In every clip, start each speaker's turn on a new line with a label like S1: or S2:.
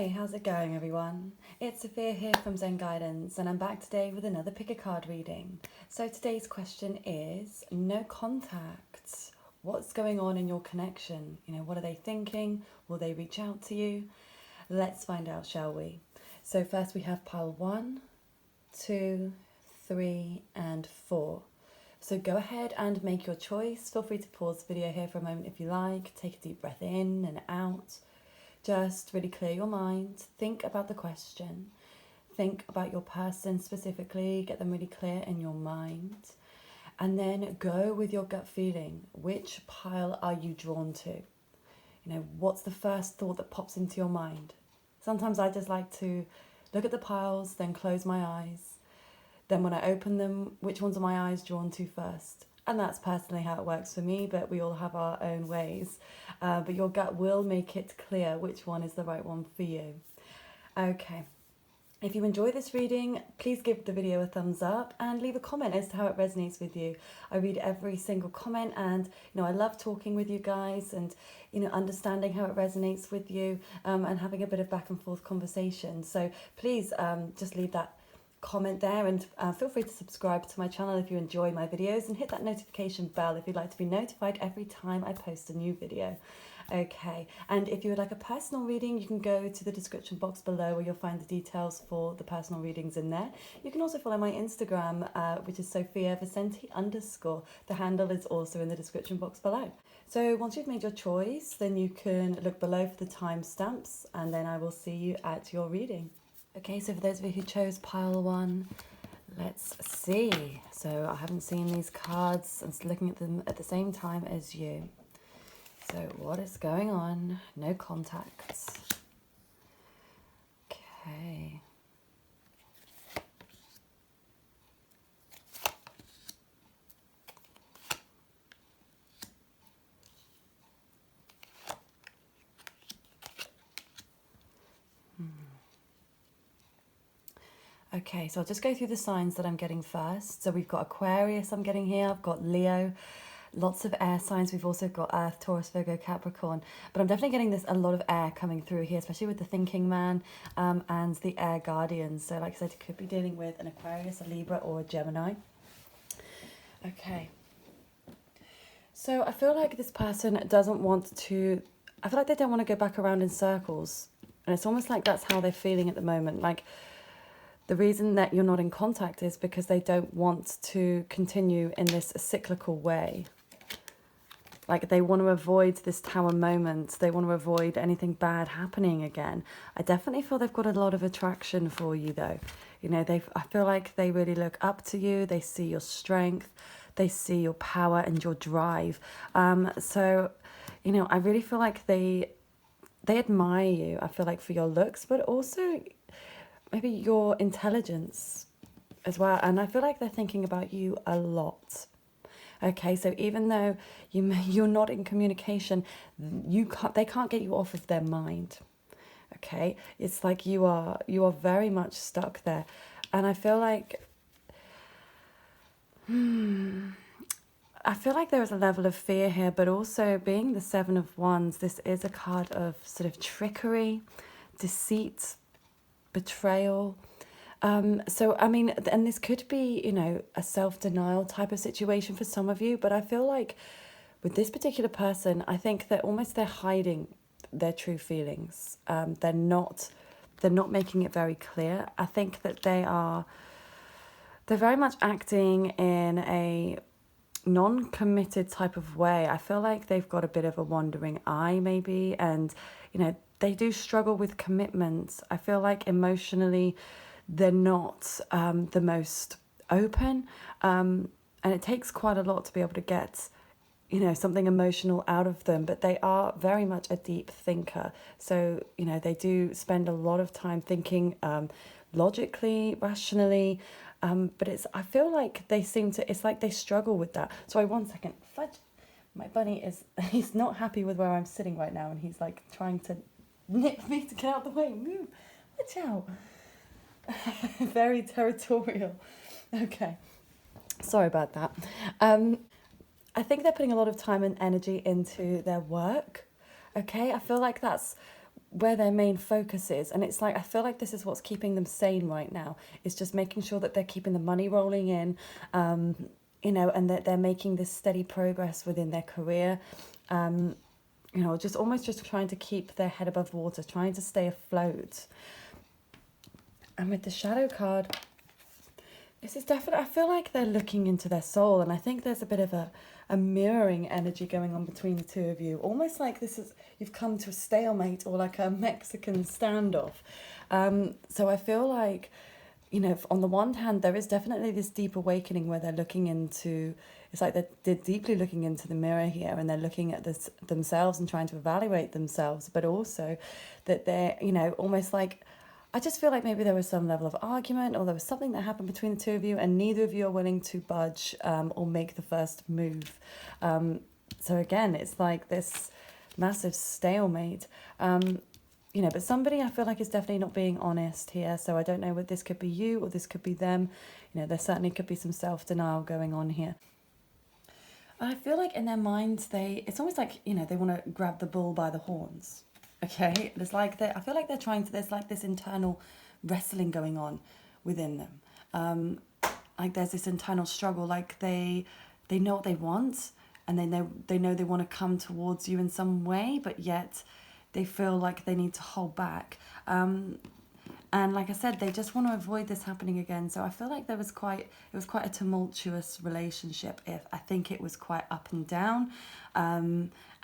S1: Hey, how's it going, everyone? It's Sophia here from Zen Guidance, and I'm back today with another pick a card reading. So today's question is no contact. What's going on in your connection? What are they thinking? Will they reach out to you? Let's find out, shall we? So first we have pile 1, 2, 3, and 4. So go ahead and make your choice. Feel free to pause the video here for a moment if you like. Take a deep breath in and out. Just really clear your mind. Think about the question. Think about your person specifically. Get them really clear in your mind. And then go with your gut feeling. Which pile are you drawn to? What's the first thought that pops into your mind? Sometimes I just like to look at the piles, then close my eyes. Then when I open them, which ones are my eyes drawn to first? And that's personally how it works for me, but we all have our own ways. But your gut will make it clear which one is the right one for you. Okay. If you enjoy this reading, please give the video a thumbs up and leave a comment as to how it resonates with you. I read every single comment, and I love talking with you guys and understanding how it resonates with you, and having a bit of back and forth conversation. So please just leave that comment there, and feel free to subscribe to my channel if you enjoy my videos, and hit that notification bell if you'd like to be notified every time I post a new video. Okay, and if you would like a personal reading, you can go to the description box below where you'll find the details for the personal readings in there. You can also follow my Instagram, which is Sophia_Vicente_. The handle is also in the description box below. So once you've made your choice, then you can look below for the timestamps, and then I will see you at your reading. Okay, so for those of you who chose pile 1, let's see. So I haven't seen these cards and looking at them at the same time as you. So what is going on? No contacts. Okay. Okay, so I'll just go through the signs that I'm getting first. So we've got Aquarius I'm getting here. I've got Leo. Lots of air signs. We've also got Earth, Taurus, Virgo, Capricorn. But I'm definitely getting a lot of air coming through here, especially with the Thinking Man and the Air Guardians. So like I said, you could be dealing with an Aquarius, a Libra, or a Gemini. Okay. So I feel like this person doesn't want to... I feel like they don't want to go back around in circles. And it's almost like that's how they're feeling at the moment. Like, the reason that you're not in contact is because they don't want to continue in this cyclical way. Like, they want to avoid this tower moment. They want to avoid anything bad happening again. I definitely feel they've got a lot of attraction for you, though. I feel like they really look up to you. They see your strength. They see your power and your drive. So, I really feel like they admire you. I feel like for your looks, but also maybe your intelligence as well. And I feel like they're thinking about you a lot. Okay, so even though you're not in communication, they can't get you off of their mind. Okay, it's like you are very much stuck there. And I feel like there is a level of fear here, but also being the 7 of Wands, this is a card of sort of trickery, deceit, betrayal. So, I mean, and this could be, a self-denial type of situation for some of you, but I feel like with this particular person, I think that they're hiding their true feelings. They're not making it very clear. I think that they're very much acting in a non-committed type of way. I feel like they've got a bit of a wandering eye maybe, and, they do struggle with commitment. I feel like emotionally they're not the most open, and it takes quite a lot to be able to get something emotional out of them, but they are very much a deep thinker. So they do spend a lot of time thinking logically, rationally, but I feel like it's like they struggle with that. Sorry, 1 second. Fudge. My bunny he's not happy with where I'm sitting right now, and he's like trying to nip me to get out of the way. Move. Watch out. Very territorial. Okay. Sorry about that. I think they're putting a lot of time and energy into their work. Okay. I feel like that's where their main focus is. And it's like, I feel like this is what's keeping them sane right now, is just making sure that they're keeping the money rolling in, you know, and that they're making this steady progress within their career. You know, just almost just trying to keep their head above water, trying to stay afloat. And with the shadow card, this is definitely, I feel like they're looking into their soul, and I think there's a bit of a mirroring energy going on between the two of you, almost like this is, you've come to a stalemate or like a Mexican standoff. So I feel like, you know, on the one hand, there is definitely this deep awakening where they're looking into, it's like they're deeply looking into the mirror here, and they're looking at this themselves and trying to evaluate themselves, but also that they're, you know, almost like, I just feel like maybe there was some level of argument, or there was something that happened between the two of you, and neither of you are willing to budge or make the first move. So again, it's like this massive stalemate. You know, but somebody I feel like is definitely not being honest here. So I don't know whether this could be you or this could be them. You know, there certainly could be some self-denial going on here. I feel like in their minds, it's almost like, you know, they want to grab the bull by the horns. Okay, there's like I feel like they're trying to. There's like this internal wrestling going on within them. Like there's this internal struggle. Like they know what they want, and they know they want to come towards you in some way, but yet they feel like they need to hold back. And like I said, they just want to avoid this happening again. So I feel like it was quite a tumultuous relationship. I think it was quite up and down.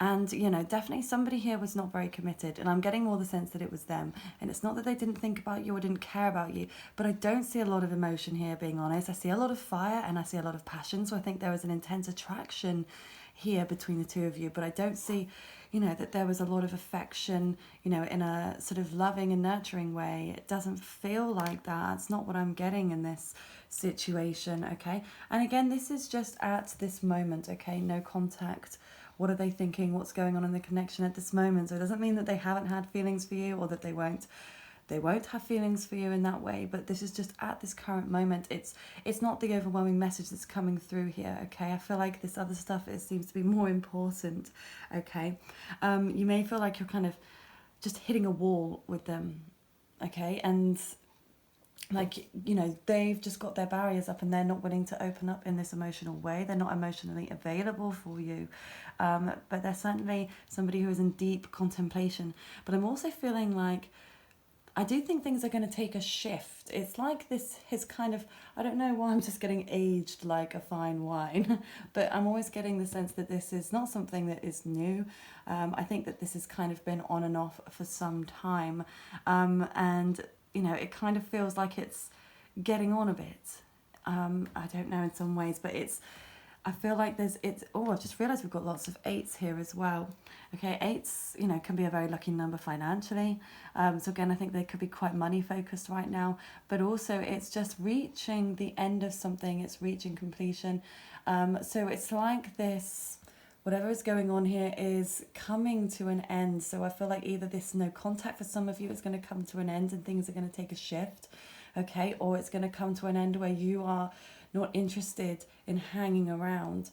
S1: And, you know, definitely somebody here was not very committed. And I'm getting more the sense that it was them. And it's not that they didn't think about you or didn't care about you. But I don't see a lot of emotion here, being honest. I see a lot of fire and I see a lot of passion. So I think there was an intense attraction here between the two of you. But I don't see, you know, that there was a lot of affection, you know, in a sort of loving and nurturing way. It doesn't feel like that. It's not what I'm getting in this situation, okay? And again, this is just at this moment, okay? No contact. What are they thinking? What's going on in the connection at this moment? So it doesn't mean that they haven't had feelings for you, or that they won't have feelings for you in that way, but this is just at this current moment. It's not the overwhelming message that's coming through here, okay? I feel like this other stuff, it seems to be more important, okay? You may feel like you're kind of just hitting a wall with them, okay? And like, you know, they've just got their barriers up and they're not willing to open up in this emotional way. They're not emotionally available for you. But they're certainly somebody who is in deep contemplation. But I'm also feeling like, I do think things are going to take a shift. It's like this is kind of, I don't know why I'm just getting aged like a fine wine, but I'm always getting the sense that this is not something that is new. I think that this has kind of been on and off for some time. And, you know, it kind of feels like it's getting on a bit. I don't know in some ways, but I feel like I've just realised we've got lots of 8s here as well. Okay, 8s, you know, can be a very lucky number financially. So again, I think they could be quite money focused right now, but also it's just reaching the end of something, it's reaching completion. So it's like this, whatever is going on here is coming to an end. So I feel like either this no contact for some of you is going to come to an end and things are going to take a shift, okay, or it's going to come to an end where you are not interested in hanging around,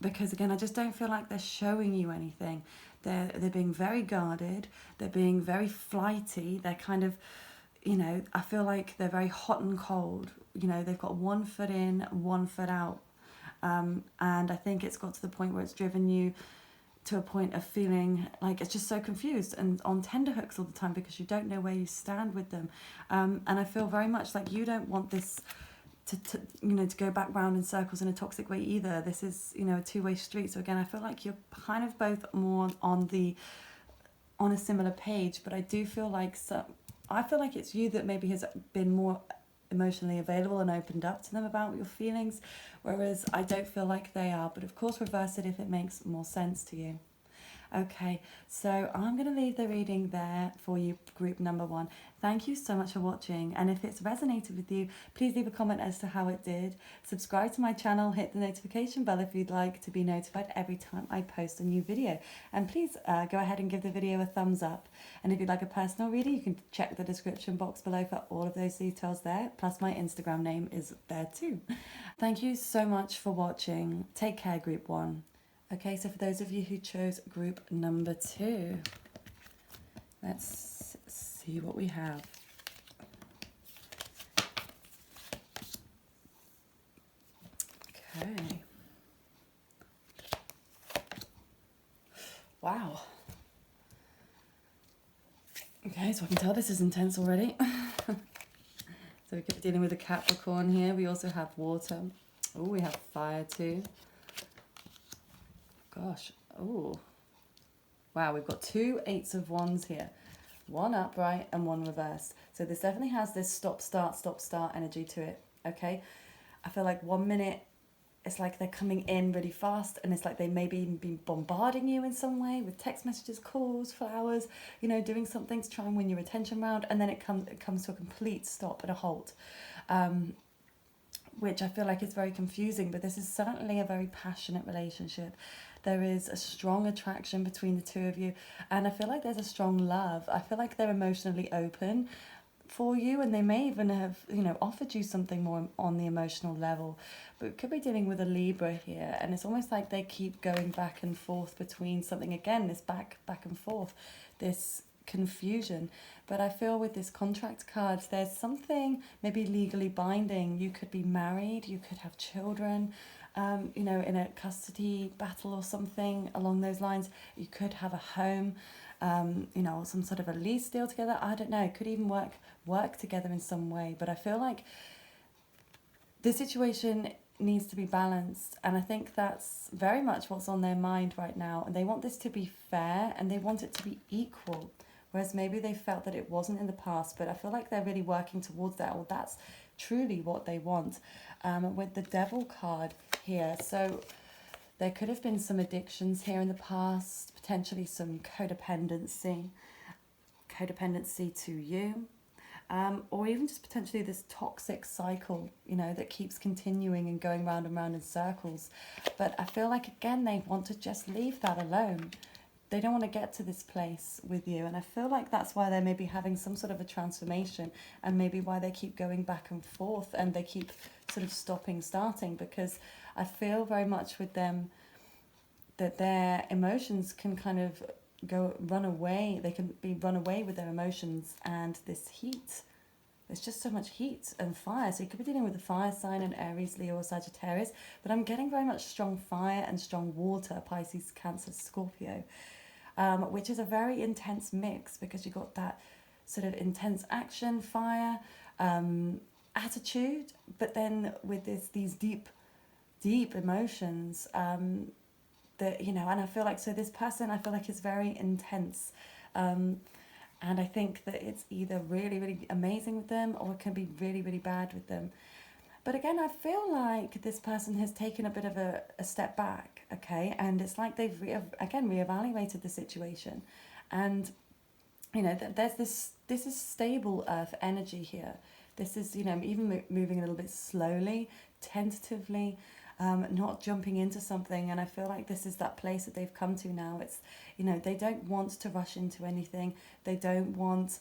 S1: because again, I just don't feel like they're showing you anything. They're being very guarded, they're being very flighty, they're kind of, you know, I feel like they're very hot and cold. You know, they've got one foot in, one foot out, and I think it's got to the point where it's driven you to a point of feeling like it's just so confused and on tenterhooks all the time because you don't know where you stand with them. And I feel very much like you don't want this to you know, to go back round in circles in a toxic way either. This is, you know, a two-way street. So again, I feel like you're kind of both more on a similar page, but I do feel like I feel like it's you that maybe has been more emotionally available and opened up to them about your feelings, whereas I don't feel like they are. But of course, reverse it if it makes more sense to you. Okay, so I'm going to leave the reading there for you, group number 1. Thank you so much for watching, and if it's resonated with you, please leave a comment as to how it did. Subscribe to my channel, hit the notification bell if you'd like to be notified every time I post a new video, and please go ahead and give the video a thumbs up. And if you'd like a personal reading, you can check the description box below for all of those details there, plus my Instagram name is there too. Thank you so much for watching. Take care, group 1. Okay, so for those of you who chose group number 2, Let's see what we have. Okay. Wow. Okay, so I can tell this is intense already. So we could be dealing with a Capricorn here. We also have water. Oh, we have fire too. Gosh. Oh. Wow, we've got 2 8s of Wands here. 1 upright and 1 reversed. So this definitely has this stop, start energy to it. Okay. I feel like 1 minute it's like they're coming in really fast, and it's like they maybe even been bombarding you in some way with text messages, calls, flowers, you know, doing something to try and win your attention round, and then it comes to a complete stop and a halt, which I feel like is very confusing. But this is certainly a very passionate relationship. There is a strong attraction between the two of you, and I feel like there's a strong love. I feel like they're emotionally open for you, and they may even have, you know, offered you something more on the emotional level. But we could be dealing with a Libra here, and it's almost like they keep going back and forth between something, again, this back and forth, this confusion. But I feel with this contract card, there's something maybe legally binding. You could be married, you could have children, you know, in a custody battle or something along those lines. You could have a home, you know, some sort of a lease deal together. I don't know. Could even work together in some way. But I feel like the situation needs to be balanced, and I think that's very much what's on their mind right now. And they want this to be fair, and they want it to be equal, whereas maybe they felt that it wasn't in the past. But I feel like they're really working towards that, or that's truly what they want, with the Devil card here. So there could have been some addictions here in the past, potentially some codependency to you, or even just potentially this toxic cycle, you know, that keeps continuing and going round and round in circles. But I feel like, again, they want to just leave that alone. They don't want to get to this place with you, and I feel like that's why they're maybe having some sort of a transformation, and maybe why they keep going back and forth, and they keep sort of starting, because I feel very much with them that their emotions can kind of run away. They can be run away with their emotions, and this heat. There's just so much heat and fire. So you could be dealing with a fire sign, an Aries, Leo, or Sagittarius, but I'm getting very much strong fire and strong water, Pisces, Cancer, Scorpio, which is a very intense mix, because you've got that sort of intense action, fire, attitude, but then with these deep emotions, that, you know, and I feel like, so this person, I feel like is very intense, and I think that it's either really, really amazing with them, or it can be really, really bad with them. But again, I feel like this person has taken a bit of a step back, okay? And it's like they've, reevaluated the situation. And, you know, there's this is stable earth energy here. This is, you know, even moving a little bit slowly, tentatively, not jumping into something. And I feel like this is that place that they've come to now. It's, you know, they don't want to rush into anything. They don't want,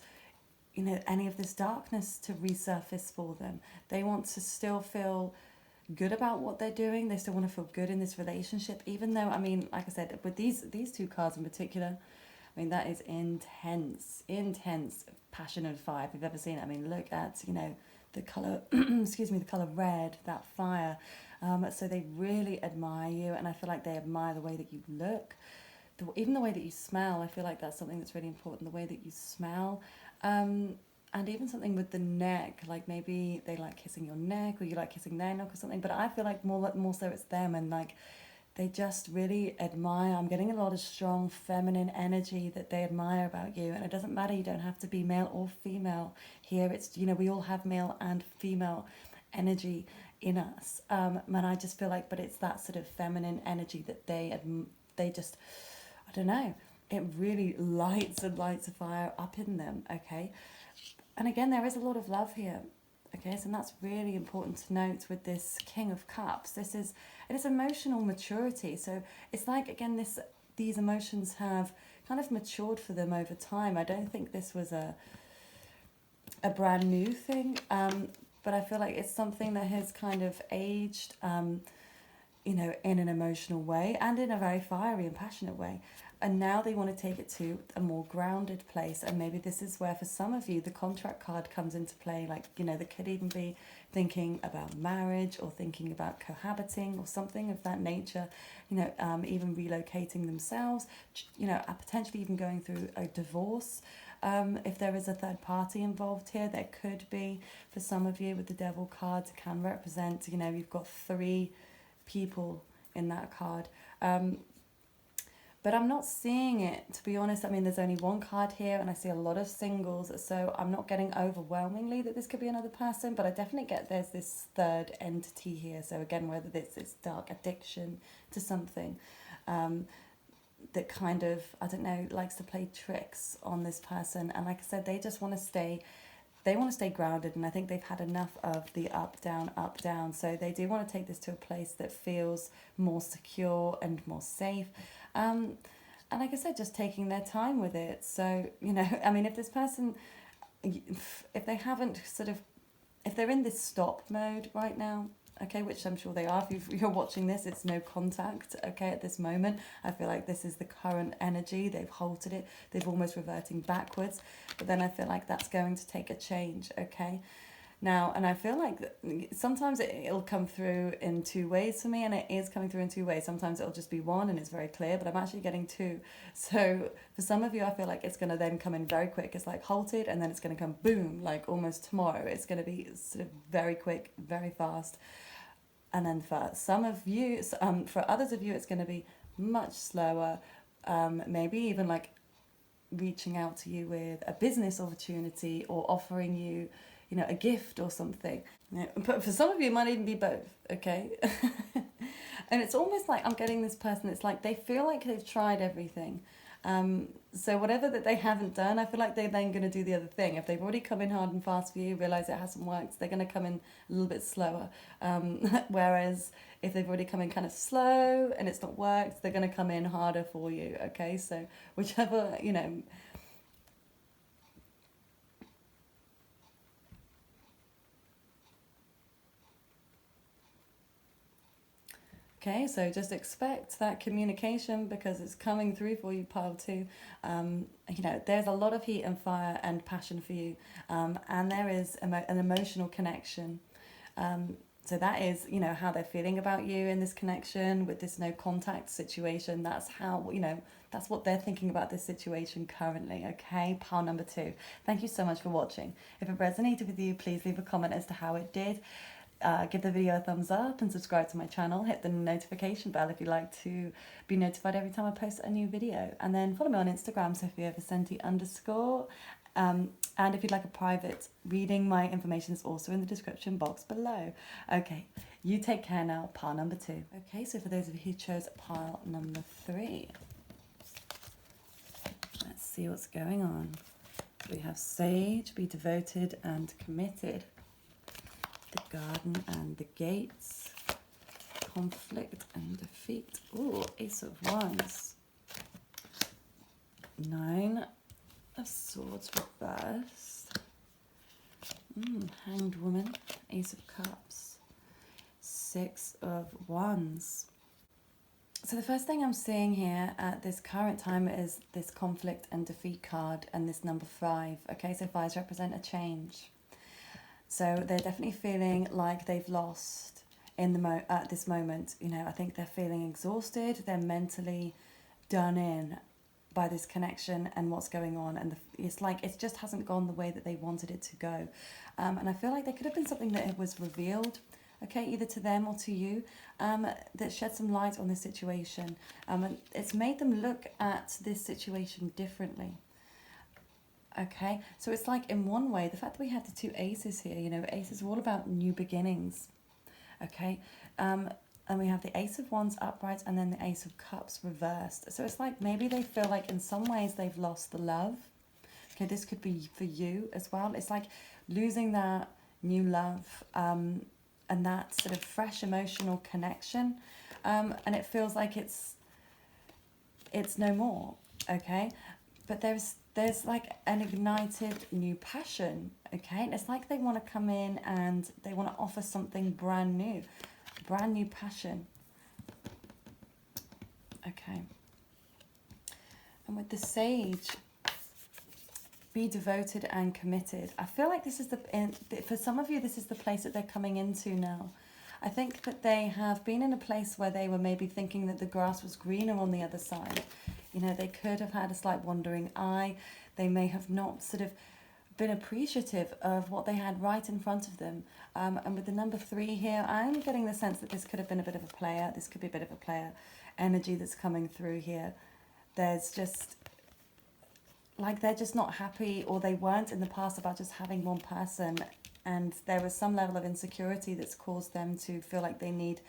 S1: you know, any of this darkness to resurface for them. They want to still feel good about what they're doing. They still want to feel good in this relationship, even though, I mean, like I said, with these 2 cards in particular, I mean, that is intense passion and fire, if you've ever seen it. I mean, look at, you know, the colour, excuse me, the colour red, that fire. So they really admire you, and I feel like they admire the way that you look, even the way that you smell. I feel like that's something that's really important, the way that you smell. And even something with the neck, like maybe they like kissing your neck, or you like kissing their neck or something. But I feel like more so it's them, and like they just really admire. I'm getting a lot of strong feminine energy that they admire about you. And it doesn't matter, you don't have to be male or female here. It's, you know, we all have male and female energy in us. And I just feel like, but it's that sort of feminine energy that they just, I don't know, it really lights a fire up in them, okay? And again, there is a lot of love here, okay? So that's really important to note with this King of Cups. It is emotional maturity. So it's like, again, these emotions have kind of matured for them over time. I don't think this was a brand new thing, but I feel like it's something that has kind of aged, you know, in an emotional way, and in a very fiery and passionate way. And now they want to take it to a more grounded place. And maybe this is where, for some of you, the contract card comes into play. Like, you know, they could even be thinking about marriage or thinking about cohabiting or something of that nature. You know, even relocating themselves. You know, potentially even going through a divorce. If there is a third party involved here, there could be. For some of you, with the Devil cards, it can represent, you know, you've got 3 people in that card. But I'm not seeing it, to be honest. I mean, there's only 1 card here, and I see a lot of singles, so I'm not getting overwhelmingly that this could be another person, but I definitely get there's this third entity here. So again, whether it's this dark addiction to something that kind of, I don't know, likes to play tricks on this person. And like I said, they just want to stay, grounded, and I think they've had enough of the up, down. So they do want to take this to a place that feels more secure and more safe. And like I said, just taking their time with it. So, you know, I mean, if this person, if they haven't sort of, if they're in this stop mode right now, okay, which I'm sure they are. If you're watching this, it's no contact, okay, at this moment. I feel like this is the current energy. They've halted it. They've almost reverting backwards. But then I feel like that's going to take a change, okay? Now, and I feel like sometimes it'll come through in 2 ways for me, and it is coming through in 2 ways. Sometimes it'll just be 1 and it's very clear, but I'm actually getting 2. So for some of you, I feel like it's going to then come in very quick. It's like halted, and then it's going to come boom, like almost tomorrow. It's going to be sort of very quick, very fast. And then for some of you, for others of you, it's going to be much slower, maybe even like reaching out to you with a business opportunity or offering you, you know, a gift or something. You know, but for some of you, it might even be both, okay? And it's almost like I'm getting this person, it's like they feel like they've tried everything. So whatever that they haven't done, I feel like they're then going to do the other thing. If they've already come in hard and fast for you, realise it hasn't worked, they're going to come in a little bit slower. Whereas if they've already come in kind of slow and it's not worked, they're going to come in harder for you, okay? So whichever, you know... Okay, so just expect that communication because it's coming through for you, pile 2. You know, there's a lot of heat and fire and passion for you, and there is an emotional connection. So that is, you know, how they're feeling about you in this connection with this no contact situation. That's how, you know, that's what they're thinking about this situation currently, okay? Pile number 2. Thank you so much for watching. If it resonated with you, please leave a comment as to how it did. Give the video a thumbs up and subscribe to my channel. Hit the notification bell if you'd like to be notified every time I post a new video. And then follow me on Instagram, SophiaVicenti_. And if you'd like a private reading, my information is also in the description box below. Okay, you take care now. Pile number 2. Okay, so for those of you who chose pile number 3, let's see what's going on. We have Sage, be devoted and committed. The Garden and the Gates, conflict and defeat. Ooh, Ace of Wands. 9 of Swords reversed. Hanged Woman, Ace of Cups, 6 of Wands. So the first thing I'm seeing here at this current time is this conflict and defeat card and this number 5. Okay, so 5s represent a change. So they're definitely feeling like they've lost in the at this moment. You know, I think they're feeling exhausted. They're mentally done in by this connection and what's going on. And it's like it just hasn't gone the way that they wanted it to go. And I feel like there could have been something that was revealed, okay, either to them or to you, that shed some light on this situation. And it's made them look at this situation differently. Okay, so it's like in one way, the fact that we have the 2 aces here, you know, aces are all about new beginnings, okay, and we have the Ace of Wands upright and then the Ace of Cups reversed. So it's like maybe they feel like in some ways they've lost the love. Okay, this could be for you as well. It's like losing that new love and that sort of fresh emotional connection, and it feels like it's no more, okay, but there's like an ignited new passion, okay? And it's like they want to come in and they want to offer something brand new passion, okay? And with the Sage, be devoted and committed. I feel like this is for some of you, this is the place that they're coming into now. I think that they have been in a place where they were maybe thinking that the grass was greener on the other side. You know, they could have had a slight wandering eye. They may have not sort of been appreciative of what they had right in front of them. And with the number 3 here, I'm getting the sense that this could have been a bit of a player. This could be a bit of a player energy that's coming through here. There's just, like, they're just not happy, or they weren't in the past about just having one person. And there was some level of insecurity that's caused them to feel like they need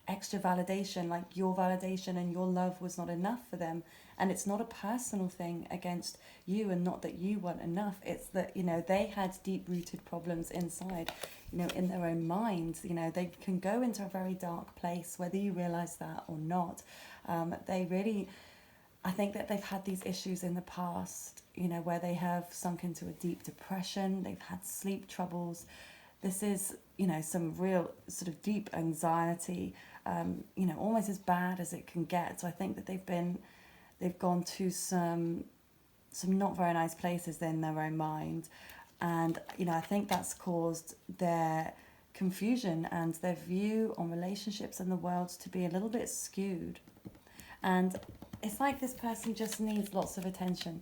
S1: extra validation, like your validation and your love was not enough for them. And it's not a personal thing against you, and not that you weren't enough. It's that, you know, they had deep-rooted problems inside, you know, in their own minds. You know, they can go into a very dark place, whether you realize that or not. They really, I think that they've had these issues in the past, you know, where they have sunk into a deep depression. They've had sleep troubles. This is, you know, some real sort of deep anxiety, you know, almost as bad as it can get. So I think that they've gone to some not very nice places in their own mind. And, you know, I think that's caused their confusion and their view on relationships and the world to be a little bit skewed. And it's like this person just needs lots of attention.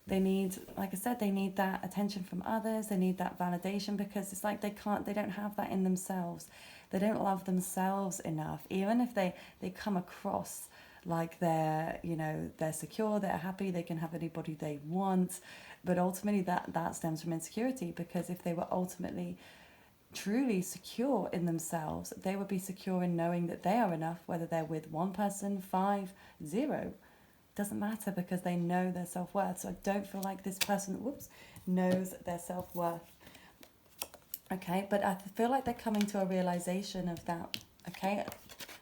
S1: They need, like I said, they need that attention from others. They need that validation, because it's like they don't have that in themselves. They don't love themselves enough. Even if they come across like they're, you know, they're secure, they're happy, they can have anybody they want. But ultimately that stems from insecurity, because if they were ultimately truly secure in themselves, they would be secure in knowing that they are enough, whether they're with one person, 5, 0. Doesn't matter, because they know their self-worth. So I don't feel like this person, knows their self-worth. Okay, but I feel like they're coming to a realization of that. Okay,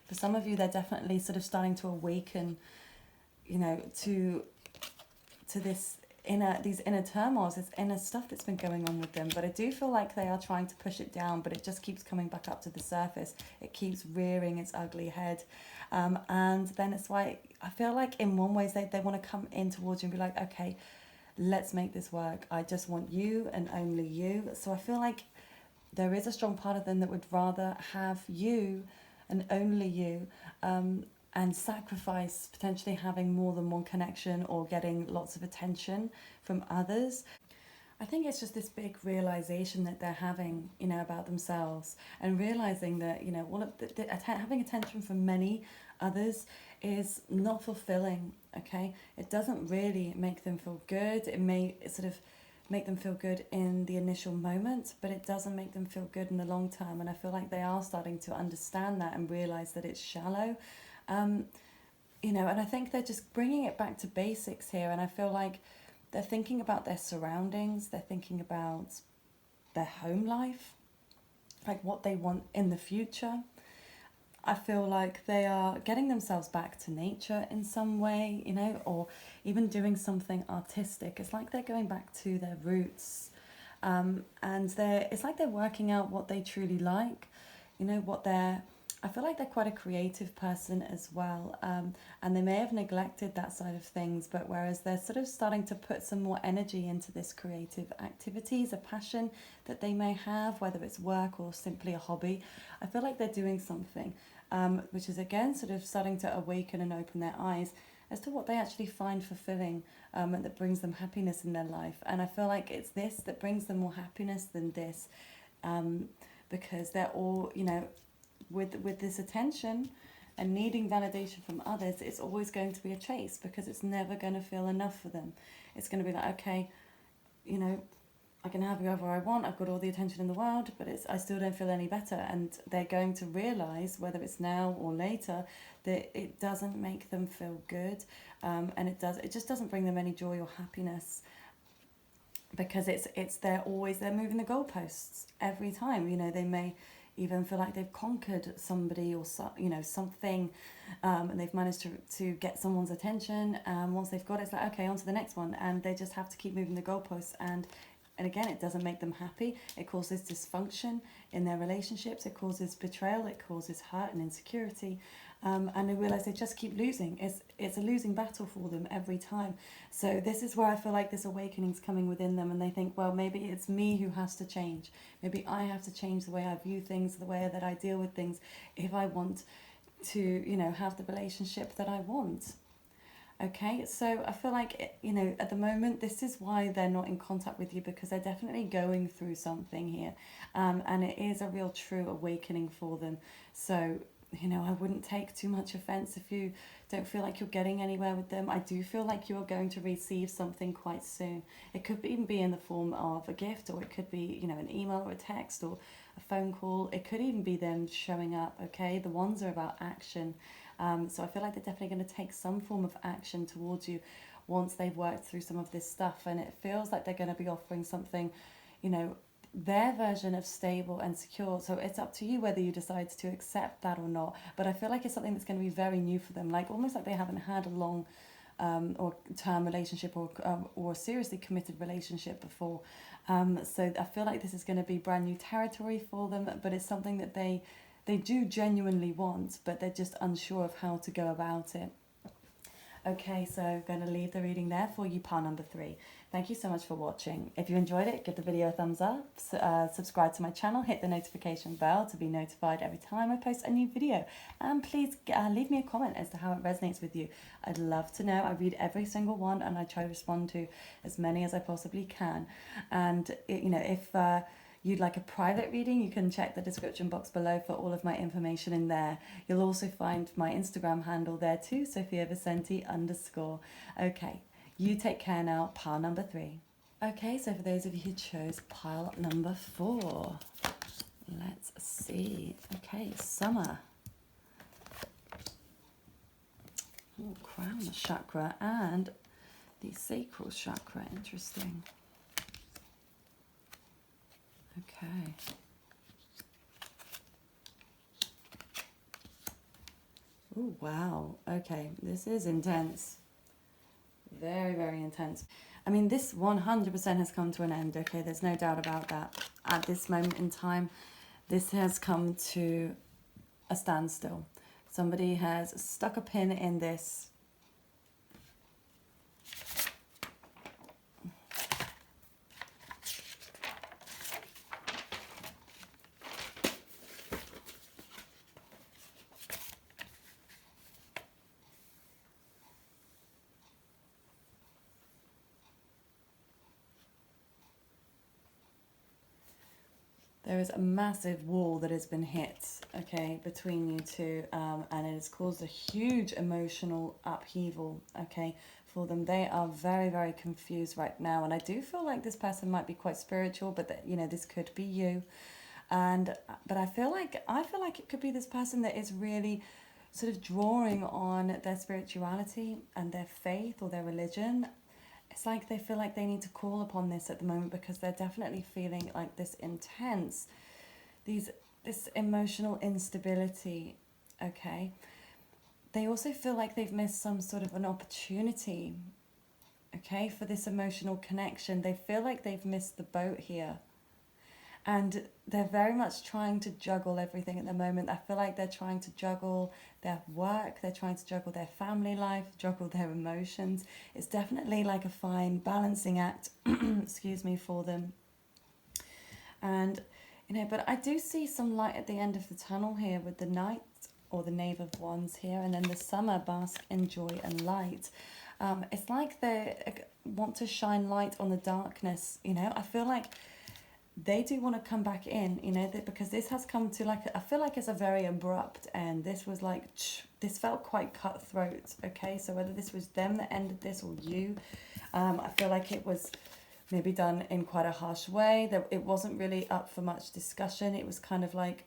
S1: for some of you, they're definitely sort of starting to awaken, you know, to this these inner turmoils, this inner stuff that's been going on with them. But I do feel like they are trying to push it down, but it just keeps coming back up to the surface. It keeps rearing its ugly head. And then it's why I feel like in one way they want to come in towards you and be like, okay, let's make this work. I just want you and only you. So I feel like there is a strong part of them that would rather have you and only you, and sacrifice potentially having more than one connection or getting lots of attention from others. I think it's just this big realization that they're having, you know, about themselves, and realizing that, you know, all of having attention from many others is not fulfilling. Okay, it doesn't really make them feel good. It may sort of make them feel good in the initial moment, but it doesn't make them feel good in the long term. And I feel like they are starting to understand that and realize that it's shallow. You know, and I think they're just bringing it back to basics here. And I feel like they're thinking about their surroundings. They're thinking about their home life, like what they want in the future. I feel like they are getting themselves back to nature in some way, you know, or even doing something artistic. It's like they're going back to their roots. And it's like they're working out what they truly like, you know, I feel like they're quite a creative person as well, and they may have neglected that side of things, but whereas they're sort of starting to put some more energy into this creative activities, a passion that they may have, whether it's work or simply a hobby, I feel like they're doing something, which is again sort of starting to awaken and open their eyes as to what they actually find fulfilling, and that brings them happiness in their life. And I feel like it's this that brings them more happiness than this, because they're all, you know, with this attention and needing validation from others, it's always going to be a chase, because it's never going to feel enough for them. It's going to be like, okay, you know, I can have whoever I want, I've got all the attention in the world, but I still don't feel any better. And they're going to realize, whether it's now or later, that it doesn't make them feel good, and it just doesn't bring them any joy or happiness, because they're moving the goalposts every time. You know, they may even feel like they've conquered somebody or something, and they've managed to get someone's attention. Once they've got it, it's like, okay, on to the next one, and they just have to keep moving the goalposts. And and again, it doesn't make them happy. It causes dysfunction in their relationships. It causes betrayal. It causes hurt and insecurity. And they realize they just keep losing. It's a losing battle for them every time. So this is where I feel like this awakening's coming within them, and they think, well, maybe it's me who has to change. Maybe I have to change the way I view things, the way that I deal with things, if I want to, you know, have the relationship that I want. Okay, so I feel like, you know, at the moment, this is why they're not in contact with you, because they're definitely going through something here. And it is a real true awakening for them. So, you know, I wouldn't take too much offense if you don't feel like you're getting anywhere with them. I do feel like you're going to receive something quite soon. It could even be in the form of a gift, or it could be, you know, an email or a text or a phone call. It could even be them showing up, okay? The ones are about action. So I feel like they're definitely going to take some form of action towards you once they've worked through some of this stuff. And it feels like they're going to be offering something, you know, their version of stable and secure. So it's up to you whether you decide to accept that or not. But I feel like it's something that's going to be very new for them, like almost like they haven't had a long or term relationship or a seriously committed relationship before. So I feel like this is going to be brand new territory for them, but it's something that they do genuinely want, but they're just unsure of how to go about it. Okay, so I'm going to leave the reading there for you, pile number 3. Thank you so much for watching. If you enjoyed it, give the video a thumbs up, subscribe to my channel, hit the notification bell to be notified every time I post a new video. And please leave me a comment as to how it resonates with you. I'd love to know. I read every single one, and I try to respond to as many as I possibly can. And, you know, if you'd like a private reading, you can check the description box below for all of my information in there. You'll also find my Instagram handle there too, SophiaVicenti_. Okay, you take care now, pile number 3. Okay, so for those of you who chose pile number 4, let's see. Okay, summer. Oh, crown chakra and the sacral chakra. Interesting. Okay. Oh, wow. Okay, this is intense. Very, very intense. I mean, this 100% has come to an end, okay? There's no doubt about that. At this moment in time, this has come to a standstill. Somebody has stuck a pin in this. There is a massive wall that has been hit, okay, between you two, and it has caused a huge emotional upheaval, okay, for them. They are very, very confused right now, and I do feel like this person might be quite spiritual, but that, you know, this could be you. But I feel like it could be this person that is really sort of drawing on their spirituality and their faith or their religion. It's like they feel like they need to call upon this at the moment, because they're definitely feeling like this intense, this emotional instability, okay? They also feel like they've missed some sort of an opportunity, okay, for this emotional connection. They feel like they've missed the boat here. And they're very much trying to juggle everything at the moment. I feel like they're trying to juggle their work, they're trying to juggle their family life, juggle their emotions. It's definitely like a fine balancing act, excuse me, for them. And, you know, but I do see some light at the end of the tunnel here with the Knight or the Knave of Wands here, and then the Summer, bask in joy and light. It's like they want to shine light on the darkness, you know. I feel like they do want to come back in, you know, because this has come to like, I feel like it's a very abrupt end. This was like, this felt quite cutthroat, okay? So whether this was them that ended this or you, I feel like it was maybe done in quite a harsh way. That it wasn't really up for much discussion. It was kind of like,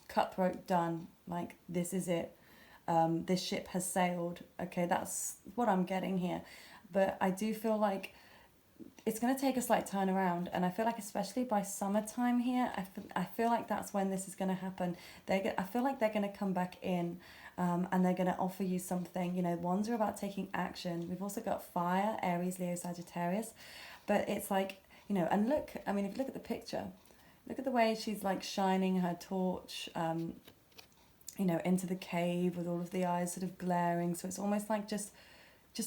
S1: cutthroat, done. Like, this is it. This ship has sailed. Okay, that's what I'm getting here. But I do feel like it's going to take a slight turnaround, and I feel like especially by summertime here, I feel like that's when this is going to happen. I feel like they're going to come back in, and they're going to offer you something. You know, ones are about taking action. We've also got fire, Aries, Leo, Sagittarius, but it's like, you know, and look, I mean, if you look at the picture, look at the way she's like shining her torch, you know, into the cave with all of the eyes sort of glaring. So it's almost like just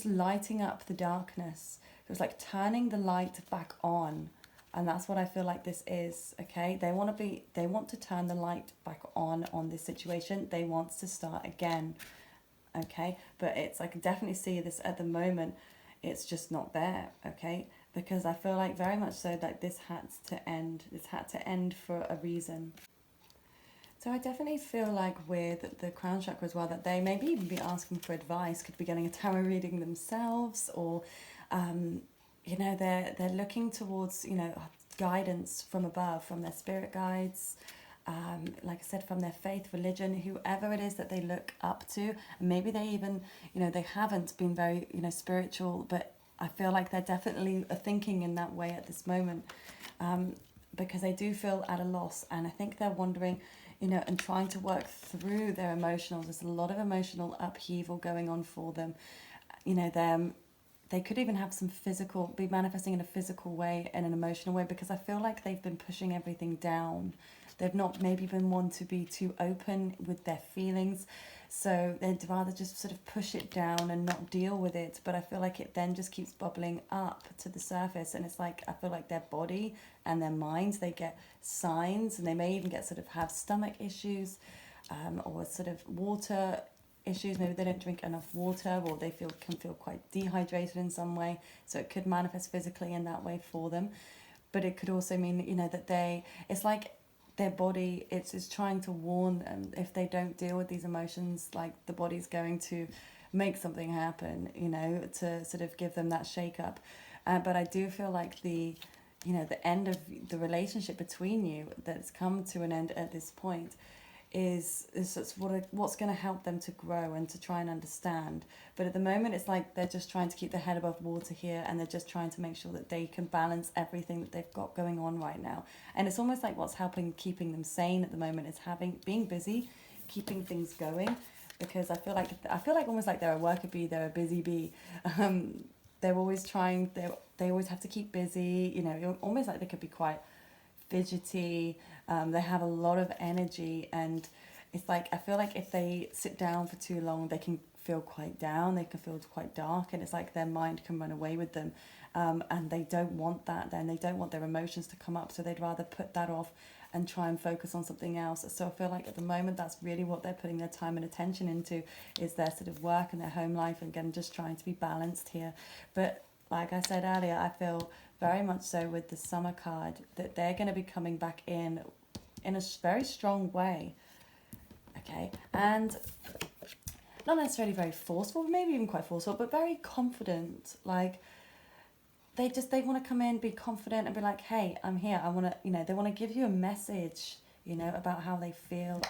S1: lighting up the darkness. It was like turning the light back on. And that's what I feel like this is, okay? They want to turn the light back on this situation. They want to start again, okay? But it's, I can definitely see this at the moment. It's just not there, okay? Because I feel like very much so that this had to end. This had to end for a reason. So I definitely feel like with the crown chakra as well, that they maybe even be asking for advice, could be getting a tarot reading themselves, or, you know, they're looking towards, you know, guidance from above, from their spirit guides, like I said, from their faith, religion, whoever it is that they look up to. And maybe they even, you know, they haven't been very, you know, spiritual, but I feel like they're definitely thinking in that way at this moment, because they do feel at a loss. And I think they're wondering, you know, and trying to work through their emotions. There's a lot of emotional upheaval going on for them. You know, they could even have some physical, be manifesting in a physical way and an emotional way, because I feel like they've been pushing everything down. They've not maybe been one to be too open with their feelings. So they'd rather just sort of push it down and not deal with it. But I feel like it then just keeps bubbling up to the surface. And it's like, I feel like their body and their minds, they get signs, and they may even get sort of have stomach issues, or sort of water issues. Maybe they don't drink enough water, or they can feel quite dehydrated in some way. So it could manifest physically in that way for them. But it could also mean, you know, that it's like their body, it's trying to warn them, if they don't deal with these emotions, like the body's going to make something happen, you know, to sort of give them that shake up. But I do feel like the end of the relationship between you that's come to an end at this point is what's going to help them to grow and to try and understand. But at the moment, it's like they're just trying to keep their head above water here, and they're just trying to make sure that they can balance everything that they've got going on right now. And it's almost like what's keeping them sane at the moment is being busy, keeping things going. Because I feel like almost like they're a worker bee, they're a busy bee. They're always trying. They always have to keep busy. You know, almost like they could be quite fidgety. They have a lot of energy, and it's like, I feel like if they sit down for too long, they can feel quite down, they can feel quite dark, and it's like their mind can run away with them, and they don't want that. Then they don't want their emotions to come up, so they'd rather put that off and try and focus on something else. So I feel like at the moment, that's really what they're putting their time and attention into, is their sort of work and their home life, and again, just trying to be balanced here. But like I said earlier, I feel very much so with the summer card that they're going to be coming back in a very strong way, okay? And not necessarily very forceful, maybe even quite forceful, but very confident. Like, they want to come in, be confident, and be like, hey, I'm here. I want to, you know, they want to give you a message, you know, about how they feel.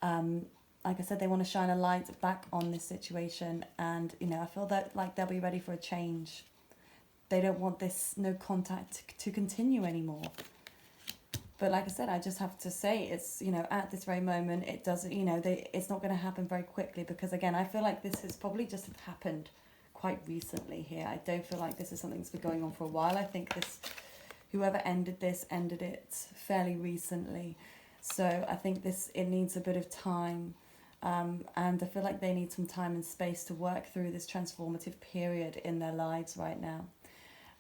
S1: Like I said, they want to shine a light back on this situation, and, you know, I feel that like they'll be ready for a change. They don't want this no contact to continue anymore. But like I said, I just have to say, it's, you know, at this very moment, it doesn't, you know, it's not going to happen very quickly, because again, I feel like this has probably just happened quite recently here. I don't feel like this is something that's been going on for a while. I think whoever ended it fairly recently. So I think it needs a bit of time. And I feel like they need some time and space to work through this transformative period in their lives right now.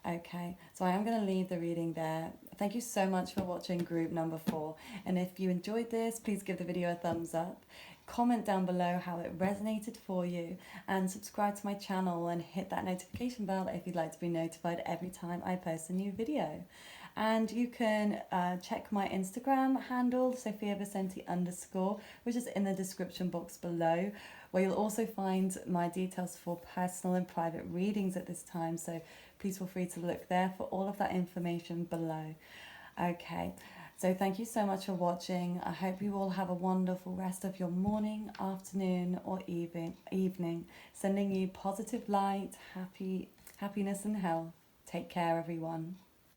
S1: Okay, so I am going to leave the reading there. Thank you so much for watching group number 4. And if you enjoyed this, please give the video a thumbs up. Comment down below how it resonated for you. And subscribe to my channel and hit that notification bell if you'd like to be notified every time I post a new video. And you can check my Instagram handle, @SophiaVicenti_, which is in the description box below, where you'll also find my details for personal and private readings at this time. So please feel free to look there for all of that information below. Okay, so thank you so much for watching. I hope you all have a wonderful rest of your morning, afternoon, or evening. Sending you positive light, happiness and health. Take care, everyone.